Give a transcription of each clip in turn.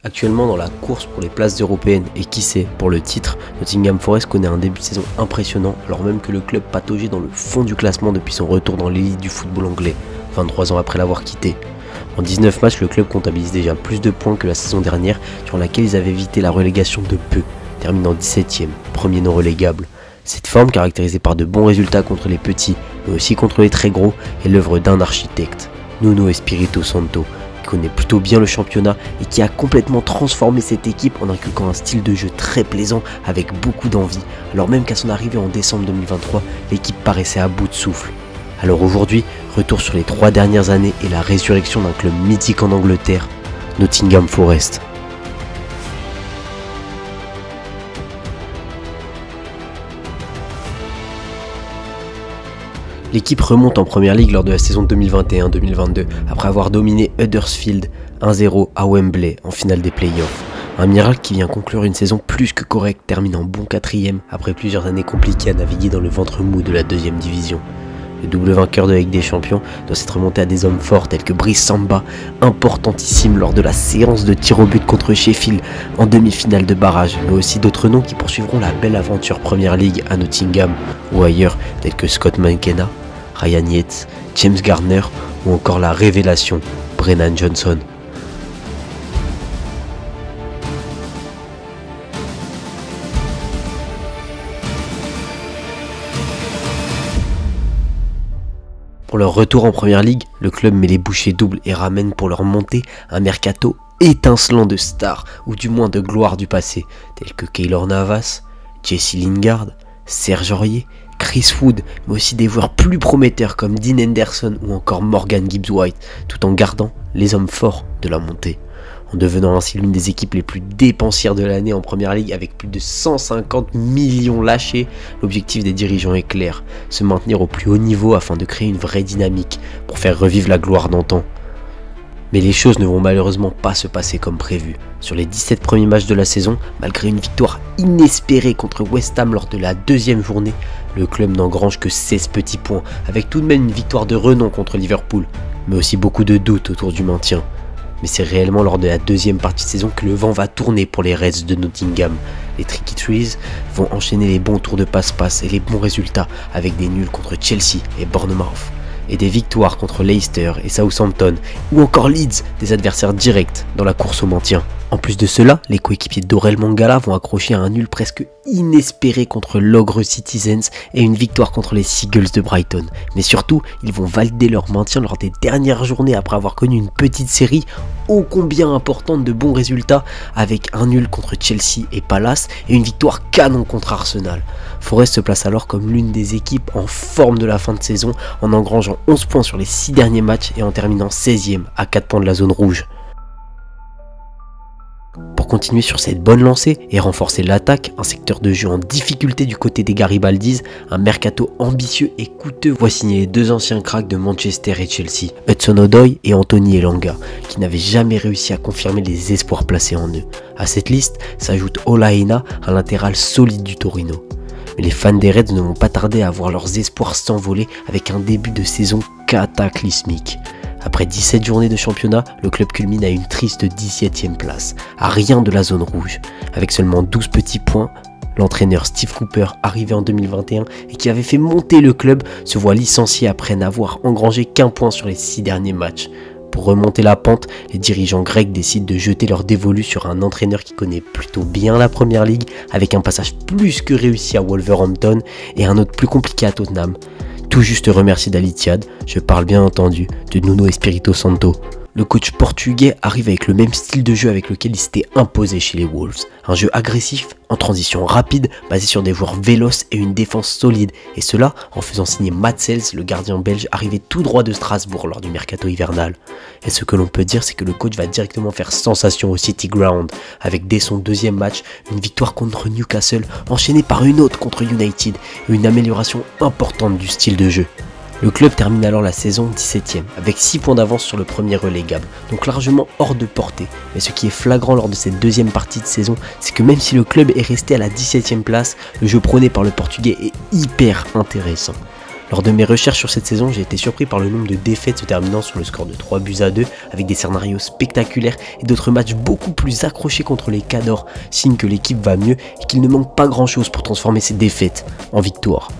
Actuellement dans la course pour les places européennes et qui sait pour le titre, Nottingham Forest connaît un début de saison impressionnant alors même que le club pataugeait dans le fond du classement depuis son retour dans l'élite du football anglais, 23 ans après l'avoir quitté. En 19 matchs, le club comptabilise déjà plus de points que la saison dernière durant laquelle ils avaient évité la relégation de peu, terminant 17ème, premier non relégable. Cette forme, caractérisée par de bons résultats contre les petits, mais aussi contre les très gros, est l'œuvre d'un architecte, Nuno Espirito Santo, qui connaît plutôt bien le championnat et qui a complètement transformé cette équipe en inculquant un style de jeu très plaisant avec beaucoup d'envie, alors même qu'à son arrivée en décembre 2023, l'équipe paraissait à bout de souffle. Alors aujourd'hui, retour sur les 3 dernières années et la résurrection d'un club mythique en Angleterre, Nottingham Forest. L'équipe remonte en Première Ligue lors de la saison 2021-2022 après avoir dominé Huddersfield 1-0 à Wembley en finale des playoffs. Un miracle qui vient conclure une saison plus que correcte, terminant bon 4ème après plusieurs années compliquées à naviguer dans le ventre mou de la 2ème division. Le double vainqueur de la Ligue des Champions doit s'être remonté à des hommes forts tels que Brice Samba, importantissime lors de la séance de tir au but contre Sheffield en demi-finale de barrage, mais aussi d'autres noms qui poursuivront la belle aventure Première Ligue à Nottingham ou ailleurs tels que Scott McKenna, Ryan Yates, James Garner ou encore la révélation Brennan Johnson. Pour leur retour en Première Ligue, le club met les bouchées doubles et ramène pour leur montée un mercato étincelant de stars, ou du moins de gloire du passé, tels que Keylor Navas, Jesse Lingard, Serge Aurier, Chris Wood, mais aussi des joueurs plus prometteurs comme Dean Henderson ou encore Morgan Gibbs-White, tout en gardant les hommes forts de la montée. En devenant ainsi l'une des équipes les plus dépensières de l'année en Première Ligue avec plus de 150 millions lâchés, l'objectif des dirigeants est clair, se maintenir au plus haut niveau afin de créer une vraie dynamique pour faire revivre la gloire d'antan. Mais les choses ne vont malheureusement pas se passer comme prévu. Sur les 17 premiers matchs de la saison, malgré une victoire inespérée contre West Ham lors de la 2ème journée, le club n'engrange que 16 petits points, avec tout de même une victoire de renom contre Liverpool, mais aussi beaucoup de doutes autour du maintien. Mais c'est réellement lors de la 2ème partie de saison que le vent va tourner pour les Reds de Nottingham. Les Tricky Trees vont enchaîner les bons tours de passe-passe et les bons résultats avec des nuls contre Chelsea et Bournemouth, et des victoires contre Leicester et Southampton, ou encore Leeds, des adversaires directs dans la course au maintien. En plus de cela, les coéquipiers d'Aurel Mangala vont accrocher un nul presque inespéré contre l'Ogre Citizens et une victoire contre les Seagulls de Brighton. Mais surtout, ils vont valider leur maintien lors des dernières journées après avoir connu une petite série ô combien importante de bons résultats avec un nul contre Chelsea et Palace et une victoire canon contre Arsenal. Forest se place alors comme l'une des équipes en forme de la fin de saison en engrangeant 11 points sur les 6 derniers matchs et en terminant 16ème à 4 points de la zone rouge. Pour continuer sur cette bonne lancée et renforcer l'attaque, un secteur de jeu en difficulté du côté des Garibaldis, un mercato ambitieux et coûteux voit signer les 2 anciens cracks de Manchester et Chelsea, Hudson-Odoi et Anthony Elanga, qui n'avaient jamais réussi à confirmer les espoirs placés en eux. À cette liste s'ajoute Ola Aina, un latéral solide du Torino. Mais les fans des Reds ne vont pas tarder à voir leurs espoirs s'envoler avec un début de saison cataclysmique. Après 17 journées de championnat, le club culmine à une triste 17ème place, à rien de la zone rouge. Avec seulement 12 petits points, l'entraîneur Steve Cooper, arrivé en 2021 et qui avait fait monter le club, se voit licencié après n'avoir engrangé qu'un point sur les 6 derniers matchs. Pour remonter la pente, les dirigeants grecs décident de jeter leur dévolu sur un entraîneur qui connaît plutôt bien la Première Ligue, avec un passage plus que réussi à Wolverhampton et un autre plus compliqué à Tottenham. Tout juste remercier d'Al Ittihad, je parle bien entendu de Nuno Espirito Santo. Le coach portugais arrive avec le même style de jeu avec lequel il s'était imposé chez les Wolves. Un jeu agressif, en transition rapide, basé sur des joueurs véloces et une défense solide. Et cela en faisant signer Mats Sels, le gardien belge arrivé tout droit de Strasbourg lors du mercato hivernal. Et ce que l'on peut dire, c'est que le coach va directement faire sensation au City Ground, avec dès son 2e match, une victoire contre Newcastle, enchaînée par une autre contre United, et une amélioration importante du style de jeu. Le club termine alors la saison 17ème, avec 6 points d'avance sur le premier relégable, donc largement hors de portée. Mais ce qui est flagrant lors de cette 2ème partie de saison, c'est que même si le club est resté à la 17ème place, le jeu prôné par le portugais est hyper intéressant. Lors de mes recherches sur cette saison, j'ai été surpris par le nombre de défaites se terminant sur le score de 3-2, avec des scénarios spectaculaires et d'autres matchs beaucoup plus accrochés contre les Cadors, signe que l'équipe va mieux et qu'il ne manque pas grand chose pour transformer ces défaites en victoires.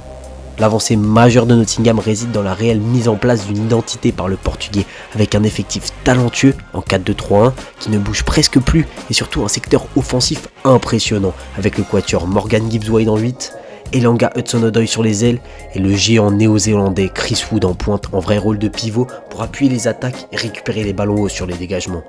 L'avancée majeure de Nottingham réside dans la réelle mise en place d'une identité par le portugais, avec un effectif talentueux en 4-2-3-1 qui ne bouge presque plus et surtout un secteur offensif impressionnant, avec le quatuor Morgan Gibbs-White en 8, Elanga Hudson-Odoi sur les ailes et le géant néo-zélandais Chris Wood en pointe en vrai rôle de pivot pour appuyer les attaques et récupérer les ballons hauts sur les dégagements.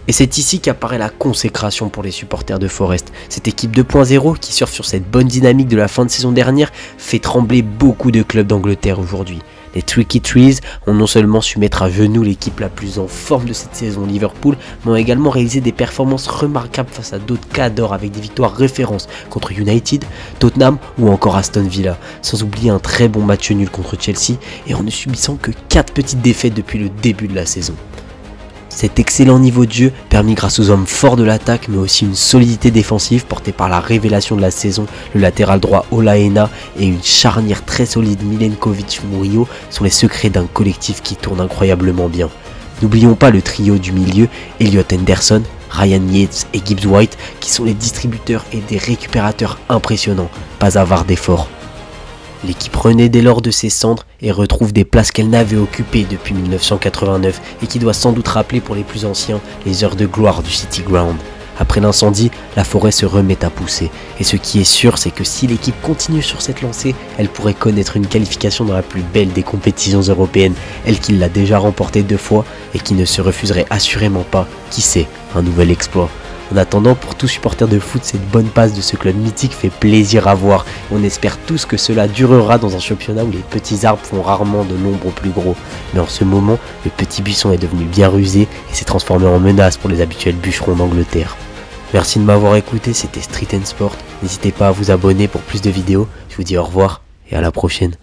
Et c'est ici qu'apparaît la consécration pour les supporters de Forest. Cette équipe 2.0 qui surfe sur cette bonne dynamique de la fin de saison dernière fait trembler beaucoup de clubs d'Angleterre aujourd'hui. Les Tricky Trees ont non seulement su mettre à genoux l'équipe la plus en forme de cette saison, Liverpool, mais ont également réalisé des performances remarquables face à d'autres cadors avec des victoires références contre United, Tottenham ou encore Aston Villa, sans oublier un très bon match nul contre Chelsea et en ne subissant que 4 petites défaites depuis le début de la saison. Cet excellent niveau de jeu permis grâce aux hommes forts de l'attaque mais aussi une solidité défensive portée par la révélation de la saison, le latéral droit Ola Aina et une charnière très solide Milenkovic-Murillo sont les secrets d'un collectif qui tourne incroyablement bien. N'oublions pas le trio du milieu, Elliot Henderson, Ryan Yates et Gibbs-White qui sont les distributeurs et des récupérateurs impressionnants, pas avares d'efforts. L'équipe renaît dès lors de ses cendres et retrouve des places qu'elle n'avait occupées depuis 1989 et qui doit sans doute rappeler pour les plus anciens les heures de gloire du City Ground. Après l'incendie, la forêt se remet à pousser et ce qui est sûr c'est que si l'équipe continue sur cette lancée, elle pourrait connaître une qualification dans la plus belle des compétitions européennes, elle qui l'a déjà remportée 2 fois et qui ne se refuserait assurément pas, qui sait, un nouvel exploit. En attendant, pour tout supporter de foot, cette bonne passe de ce club mythique fait plaisir à voir. On espère tous que cela durera dans un championnat où les petits arbres font rarement de l'ombre aux plus gros. Mais en ce moment, le petit buisson est devenu bien rusé et s'est transformé en menace pour les habituels bûcherons d'Angleterre. Merci de m'avoir écouté, c'était Street & Sport. N'hésitez pas à vous abonner pour plus de vidéos. Je vous dis au revoir et à la prochaine.